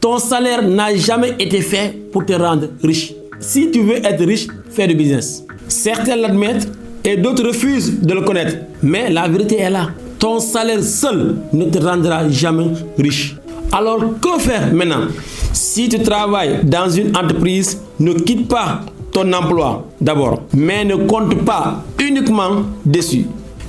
Ton salaire n'a jamais été fait pour te rendre riche. Si tu veux être riche, fais du business. Certains l'admettent et d'autres refusent de le connaître. Mais la vérité est là. Ton salaire seul ne te rendra jamais riche. Alors, que faire maintenant? Si tu travailles dans une entreprise, ne quitte pas ton emploi d'abord, mais ne compte pas uniquement dessus.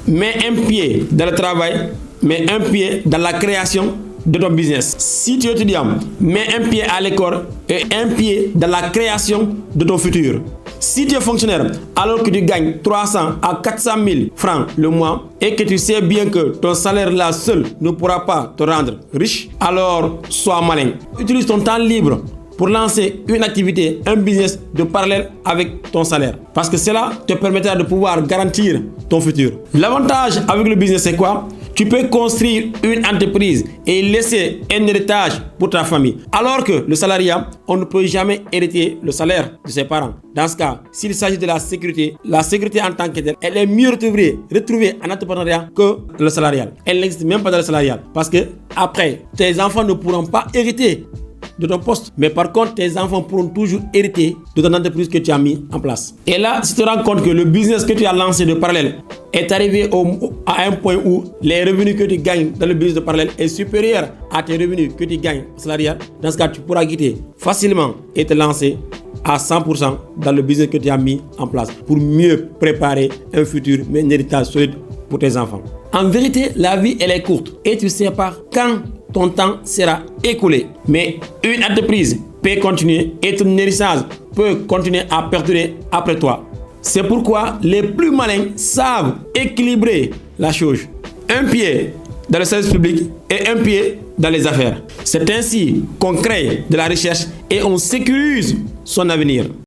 Mets un pied dans le travail, mets un pied dans la création de ton business. Si tu es étudiant, mets un pied à l'école et un pied dans la création de ton futur. Si tu es fonctionnaire, alors que tu gagnes 300 à 400 000 francs le mois et que tu sais bien que ton salaire là seul ne pourra pas te rendre riche, alors sois malin. Utilise ton temps libre pour lancer une activité, un business de parallèle avec ton salaire. Parce que cela te permettra de pouvoir garantir ton futur. L'avantage avec le business, c'est quoi? Tu peux construire une entreprise et laisser un héritage pour ta famille. Alors que le salariat, on ne peut jamais hériter le salaire de ses parents. Dans ce cas, s'il s'agit de la sécurité en tant que telle, elle est mieux retrouvée en entrepreneuriat que le salarial. Elle n'existe même pas dans le salarial. Parce que après, tes enfants ne pourront pas hériter de ton poste. Mais par contre, tes enfants pourront toujours hériter de ton entreprise que tu as mis en place. Et là, si tu te rends compte que le business que tu as lancé de parallèle est arrivé à un point où les revenus que tu gagnes dans le business de parallèle est supérieur à tes revenus que tu gagnes au salariat, dans ce cas, tu pourras quitter facilement et te lancer à 100% dans le business que tu as mis en place pour mieux préparer un futur, mais un héritage solide pour tes enfants. En vérité, la vie, elle est courte et tu ne sais pas quand ton temps sera écoulé. Mais une entreprise peut continuer et ton héritage peut continuer à perdurer après toi. C'est pourquoi les plus malins savent équilibrer la chose. Un pied dans le service public et un pied dans les affaires. C'est ainsi qu'on crée de la recherche et on sécurise son avenir.